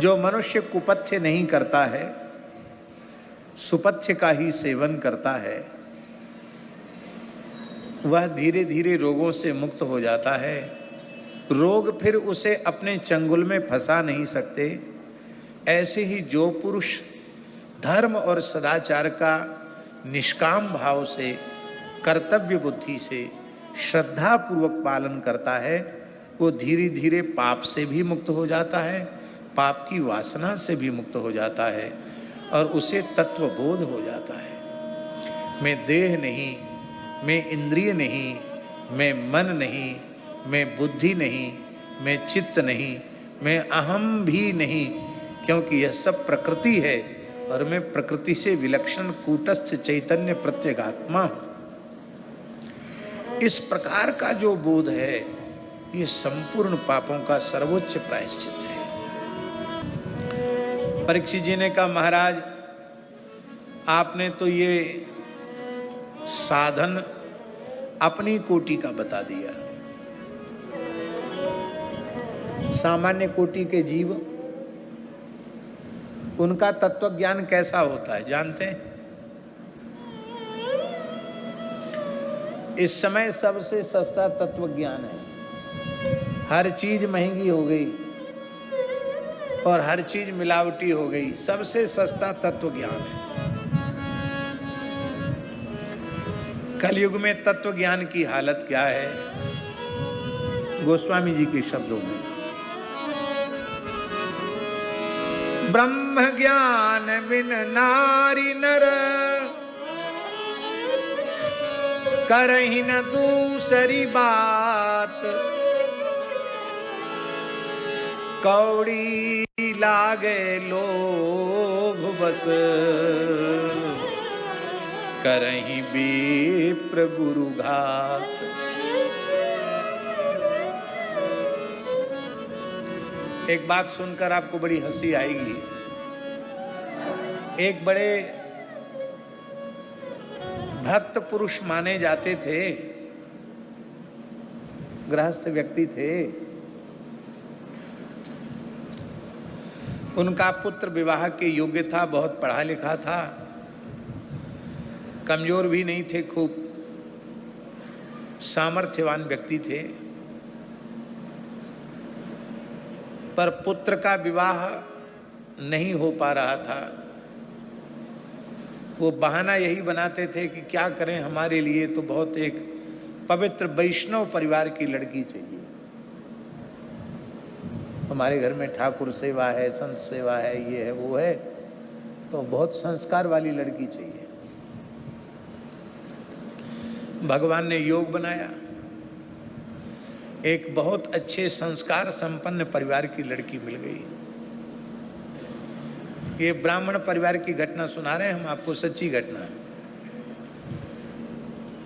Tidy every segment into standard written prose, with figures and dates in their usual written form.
जो मनुष्य कुपथ्य नहीं करता है, सुपथ्य का ही सेवन करता है, वह धीरे धीरे रोगों से मुक्त हो जाता है। रोग फिर उसे अपने चंगुल में फंसा नहीं सकते। ऐसे ही जो पुरुष धर्म और सदाचार का निष्काम भाव से, कर्तव्य बुद्धि से, श्रद्धा पूर्वक पालन करता है, वो धीरे धीरे पाप से भी मुक्त हो जाता है, पाप की वासना से भी मुक्त हो जाता है और उसे तत्वबोध हो जाता है। मैं देह नहीं, मैं इंद्रिय नहीं, मैं मन नहीं, मैं बुद्धि नहीं, मैं चित्त नहीं, मैं अहम भी नहीं, क्योंकि यह सब प्रकृति है और मैं प्रकृति से विलक्षण कूटस्थ चैतन्य प्रत्यगात्मा हूं। इस प्रकार का जो बोध है, ये संपूर्ण पापों का सर्वोच्च प्रायश्चित है। परीक्षित जी ने कहा, महाराज आपने तो ये साधन अपनी कोटि का बता दिया। सामान्य कोटि के जीव, उनका तत्व ज्ञान कैसा होता है जानते हैं? इस समय सबसे सस्ता तत्व ज्ञान है। हर चीज महंगी हो गई और हर चीज मिलावटी हो गई। सबसे सस्ता तत्व ज्ञान है। कलयुग में तत्व ज्ञान की हालत क्या है? गोस्वामी जी के शब्दों में, ब्रह्म ज्ञान बिन नारी नर करहि न दूसरी बात, कौड़ी लागे लोभ बस करहि विप्र गुरु घात। एक बात सुनकर आपको बड़ी हंसी आएगी। एक बड़े भक्त पुरुष माने जाते थे, गृहस्थ व्यक्ति थे। उनका पुत्र विवाह के योग्य था, बहुत पढ़ा लिखा था, कमजोर भी नहीं थे, खूब सामर्थ्यवान व्यक्ति थे। पर पुत्र का विवाह नहीं हो पा रहा था। वो बहाना यही बनाते थे कि क्या करें, हमारे लिए तो बहुत एक पवित्र वैष्णव परिवार की लड़की चाहिए। हमारे घर में ठाकुर सेवा है, संत सेवा है, ये है वो है, तो बहुत संस्कार वाली लड़की चाहिए। भगवान ने योग बनाया, एक बहुत अच्छे संस्कार संपन्न परिवार की लड़की मिल गई। ये ब्राह्मण परिवार की घटना सुना रहे हैं हम आपको, सच्ची घटना है।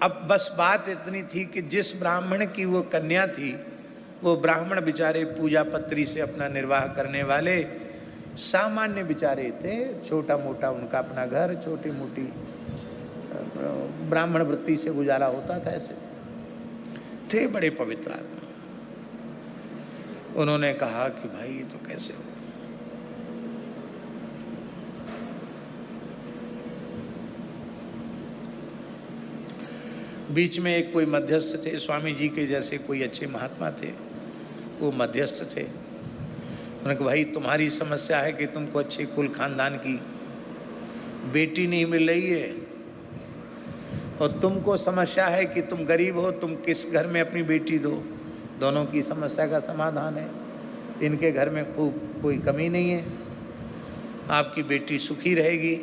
अब बस बात इतनी थी कि जिस ब्राह्मण की वो कन्या थी, वो ब्राह्मण बेचारे पूजा पत्री से अपना निर्वाह करने वाले सामान्य बेचारे थे। छोटा मोटा उनका अपना घर, छोटी मोटी ब्राह्मण वृत्ति से गुजारा होता था। ऐसे थे बड़े पवित्र आदमी। उन्होंने कहा कि भाई ये तो कैसे हो। बीच में एक कोई मध्यस्थ थे, स्वामी जी के जैसे कोई अच्छे महात्मा थे, वो मध्यस्थ थे। उन्होंने कहा भाई तुम्हारी समस्या है कि तुमको अच्छे कुल खानदान की बेटी नहीं मिल रही है, और तुमको समस्या है कि तुम गरीब हो, तुम किस घर में अपनी बेटी दो। दोनों की समस्या का समाधान है। इनके घर में खूब कोई कमी नहीं है, आपकी बेटी सुखी रहेगी।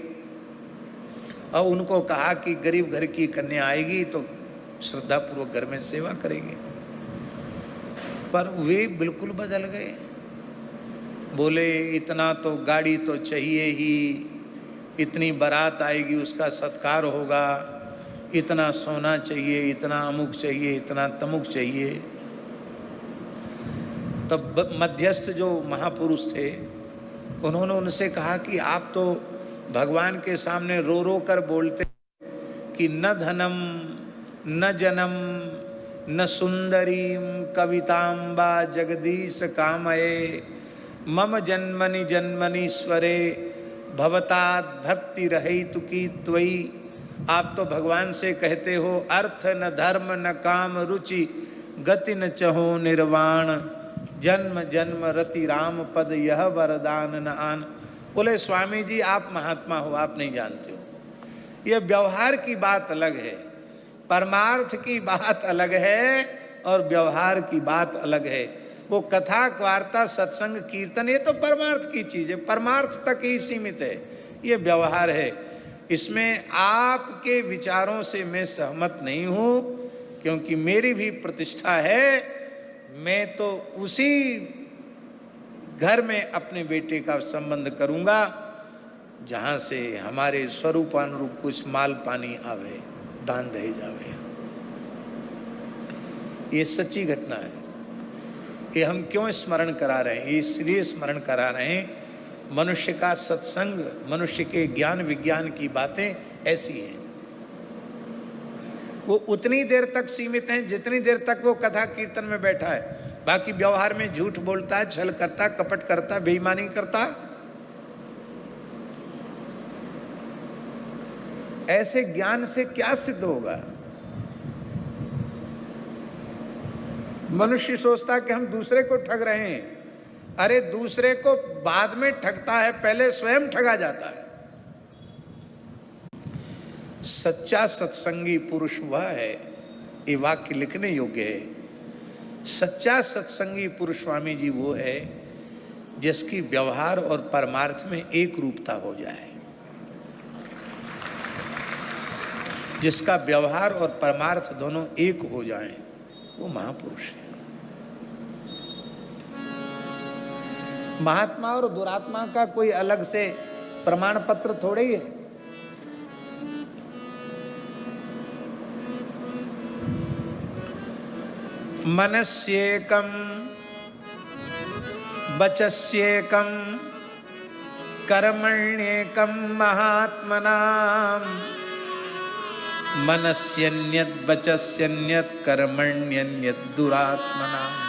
और उनको कहा कि गरीब घर की कन्या आएगी तो श्रद्धापूर्वक घर में सेवा करेगी। पर वे बिल्कुल बदल गए। बोले इतना तो गाड़ी तो चाहिए ही, इतनी बारात आएगी उसका सत्कार होगा, इतना सोना चाहिए, इतना अमुक चाहिए, इतना तमुक चाहिए। तब मध्यस्थ जो महापुरुष थे, उन्होंने उनसे कहा कि आप तो भगवान के सामने रो रो कर बोलते कि न धनम न जनम न सुंदरीम कवितांबा जगदीश कामये मम जन्मनि जन्मनीश्वरे भवतात् भक्ति रहितु की त्वयि। आप तो भगवान से कहते हो अर्थ न धर्म न काम रुचि गति न चहो निर्वाण, जन्म जन्म रति राम पद यह वरदान न आन। बोले स्वामी जी आप महात्मा हो, आप नहीं जानते हो। ये व्यवहार की बात अलग है, परमार्थ की बात अलग है और व्यवहार की बात अलग है। वो कथा वार्ता सत्संग कीर्तन ये तो परमार्थ की चीज है, परमार्थ तक ही सीमित है। ये व्यवहार है, इसमें आपके विचारों से मैं सहमत नहीं हूं, क्योंकि मेरी भी प्रतिष्ठा है। मैं तो उसी घर में अपने बेटे का संबंध करूंगा जहां से हमारे स्वरूपानुरूप कुछ माल पानी आवे, दान दहेज आवे। ये सच्ची घटना है। ये हम क्यों स्मरण करा रहे हैं? ये इसलिए स्मरण करा रहे हैं, मनुष्य का सत्संग, मनुष्य के ज्ञान विज्ञान की बातें ऐसी हैं, वो उतनी देर तक सीमित हैं जितनी देर तक वो कथा कीर्तन में बैठा है। बाकी व्यवहार में झूठ बोलता है, छल करता, कपट करता, बेईमानी करता। ऐसे ज्ञान से क्या सिद्ध होगा? मनुष्य सोचता कि हम दूसरे को ठग रहे हैं। अरे दूसरे को बाद में ठगता है, पहले स्वयं ठगा जाता है। सच्चा सत्संगी पुरुष वह है, ये वाक्य लिखने योग्य है। सच्चा सत्संगी पुरुष स्वामी जी वो है जिसकी व्यवहार और परमार्थ में एक रूपता हो जाए, जिसका व्यवहार और परमार्थ दोनों एक हो जाएं, वो महापुरुष है। महात्मा और दुरात्मा का कोई अलग से प्रमाण पत्र थोड़े ही है। मनस्येकं वचस्येकं कर्मण्येकं महात्मनाम्। मनस्यन्यत् वचस्यन्यत् कर्मण्यन्यत् दुरात्मनाम्।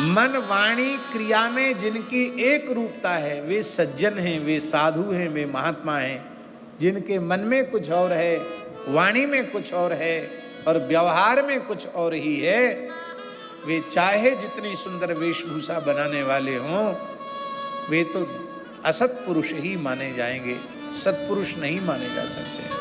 मन वाणी क्रिया में जिनकी एक रूपता है वे सज्जन हैं, वे साधु हैं, वे महात्मा हैं। जिनके मन में कुछ और है, वाणी में कुछ और है और व्यवहार में कुछ और ही है, वे चाहे जितनी सुंदर वेशभूषा बनाने वाले हों, वे तो असत पुरुष ही माने जाएंगे, सत्पुरुष नहीं माने जा सकते।